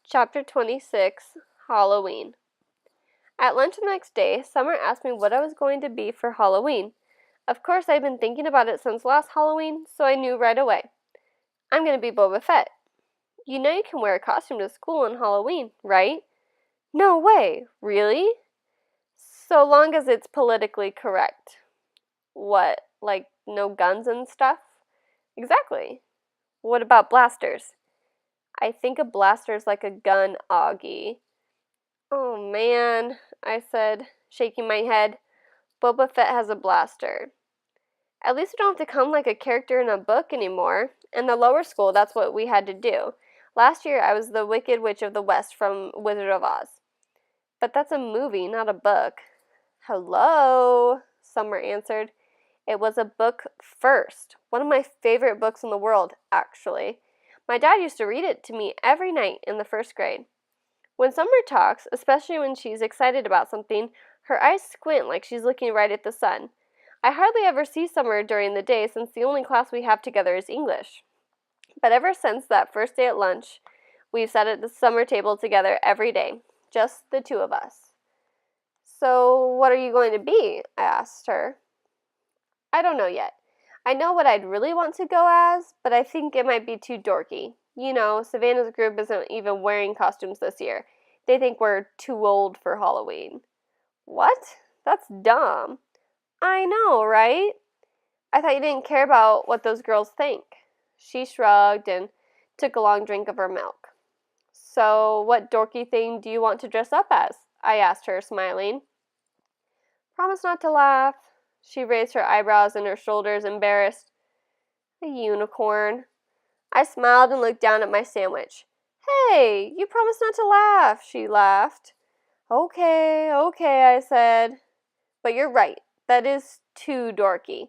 Chapter 26, Halloween. At lunch the next day, Summer asked me what I was going to be for Halloween. Of course, I'd been thinking about it since last Halloween, so I knew right away. I'm going to be Boba Fett. You know you can wear a costume to school on Halloween, right? No way! Really? So long as it's politically correct. What, like no guns and stuff? Exactly. What about blasters? I think a blaster's like a gun, Augie. Oh man, I said, shaking my head. Boba Fett has a blaster. At least we don't have to come like a character in a book anymore. In the lower school, that's what we had to do. Last year, I was the Wicked Witch of the West from Wizard of Oz. But that's a movie, not a book. Hello, Summer answered. It was a book first. One of my favorite books in the world, actually. My dad used to read it to me every night in the first grade. When Summer talks, especially when she's excited about something, her eyes squint like she's looking right at the sun. I hardly ever see Summer during the day since the only class we have together is English. But ever since that first day at lunch, we've sat at the summer table together every day, just the two of us. So, what are you going to be? I asked her. I don't know yet. I know what I'd really want to go as, but I think it might be too dorky. You know, Savannah's group isn't even wearing costumes this year. They think we're too old for Halloween. What? That's dumb. I know, right? I thought you didn't care about what those girls think. She shrugged and took a long drink of her milk. So, what dorky thing do you want to dress up as? I asked her, smiling. Promise not to laugh. She raised her eyebrows and her shoulders, embarrassed. A unicorn. I smiled and looked down at my sandwich. Hey, you promised not to laugh, she laughed. Okay, I said. But you're right. That is too dorky.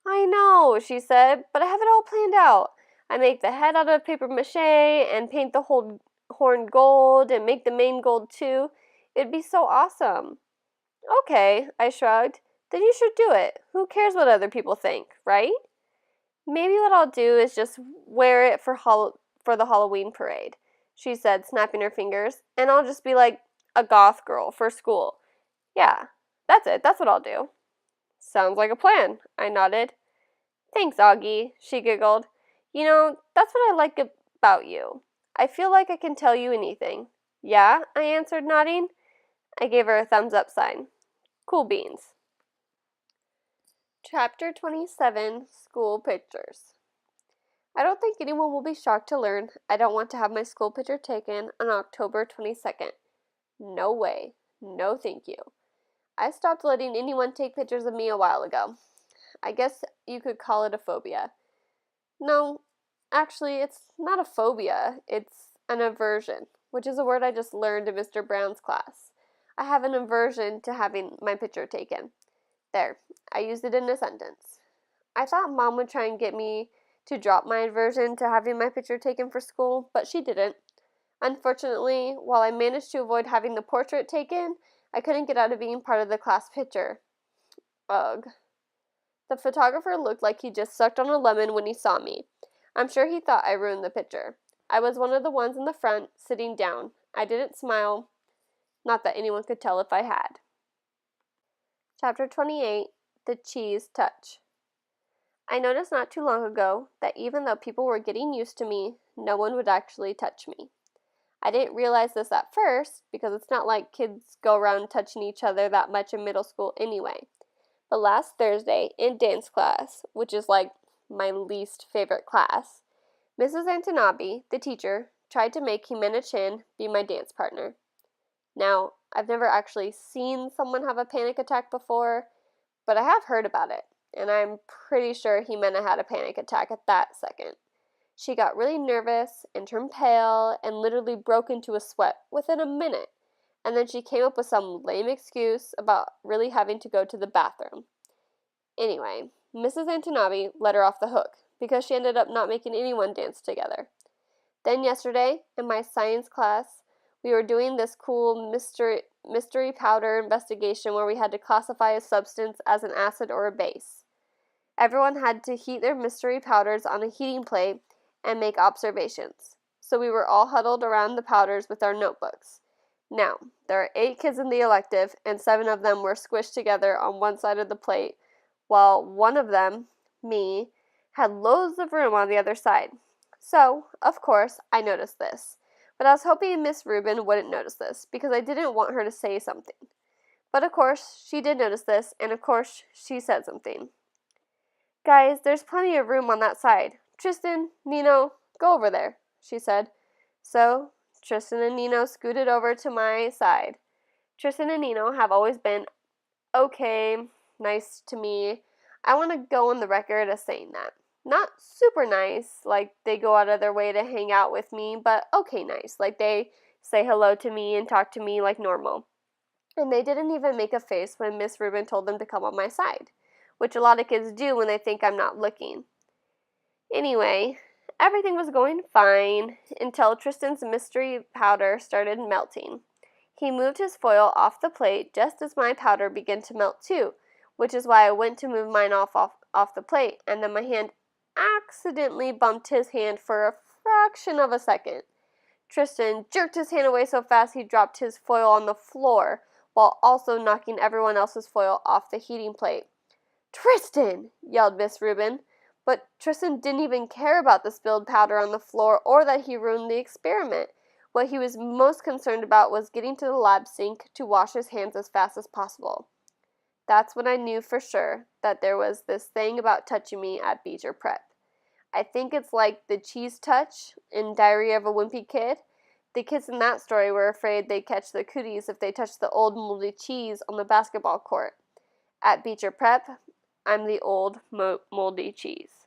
I know, she said, but I have it all planned out. I make the head out of paper mache and paint the whole horn gold and make the mane gold too. It'd be so awesome. Okay, I shrugged. Then you should do it. Who cares what other people think, right? Maybe what I'll do is just wear it for the Halloween parade, she said, snapping her fingers, and I'll just be like a goth girl for school. Yeah, that's it. That's what I'll do. Sounds like a plan, I nodded. Thanks, Augie, she giggled. You know, that's what I like about you. I feel like I can tell you anything. Yeah, I answered, nodding. I gave her a thumbs up sign. Cool beans. Chapter 27, School Pictures. I don't think anyone will be shocked to learn I don't want to have my school picture taken on October 22nd. No way. No thank you. I stopped letting anyone take pictures of me a while ago. I guess you could call it a phobia. No, actually, it's not a phobia. It's an aversion, which is a word I just learned in Mr. Brown's class. I have an aversion to having my picture taken. There, I used it in a sentence. I thought Mom would try and get me to drop my aversion to having my picture taken for school, but she didn't. Unfortunately, while I managed to avoid having the portrait taken, I couldn't get out of being part of the class picture. Ugh. The photographer looked like he just sucked on a lemon when he saw me. I'm sure he thought I ruined the picture. I was one of the ones in the front, sitting down. I didn't smile. Not that anyone could tell if I had. Chapter 28, The Cheese Touch. I noticed not too long ago that even though people were getting used to me, no one would actually touch me. I didn't realize this at first because it's not like kids go around touching each other that much in middle school anyway. But last Thursday in dance class, which is like my least favorite class, Mrs. Antanabi, the teacher, tried to make Jimena Chin be my dance partner. Now, I've never actually seen someone have a panic attack before, but I have heard about it, and I'm pretty sure Jimena had a panic attack at that second. She got really nervous and turned pale and literally broke into a sweat within a minute, and then she came up with some lame excuse about really having to go to the bathroom. Anyway, Mrs. Antanabi let her off the hook because she ended up not making anyone dance together. Then yesterday, in my science class, we were doing this cool mystery powder investigation where we had to classify a substance as an acid or a base. Everyone had to heat their mystery powders on a heating plate and make observations. so we were all huddled around the powders with our notebooks. Now, there are 8 kids in the elective, and 7 of them were squished together on one side of the plate, while one of them, me, had loads of room on the other side. So, of course, I noticed this. But I was hoping Miss Rubin wouldn't notice this, because I didn't want her to say something. But of course, she did notice this, and of course, she said something. Guys, there's plenty of room on that side. Tristan, Nino, go over there, she said. So, Tristan and Nino scooted over to my side. Tristan and Nino have always been okay, nice to me. I want to go on the record as saying that. Not super nice, like they go out of their way to hang out with me, but okay nice, like they say hello to me and talk to me like normal. And they didn't even make a face when Miss Rubin told them to come on my side, which a lot of kids do when they think I'm not looking. Anyway, everything was going fine until Tristan's mystery powder started melting. He moved his foil off the plate just as my powder began to melt too, which is why I went to move mine off the plate, and then my hand accidentally bumped his hand for a fraction of a second. Tristan jerked his hand away so fast he dropped his foil on the floor, while also knocking everyone else's foil off the heating plate. "Tristan!" yelled Miss Rubin. But Tristan didn't even care about the spilled powder on the floor or that he ruined the experiment. What he was most concerned about was getting to the lab sink to wash his hands as fast as possible. That's when I knew for sure that there was this thing about touching me at Beecher Prep. I think it's like the cheese touch in Diary of a Wimpy Kid. The kids in that story were afraid they'd catch the cooties if they touched the old moldy cheese on the basketball court. At Beecher Prep, I'm the old moldy cheese.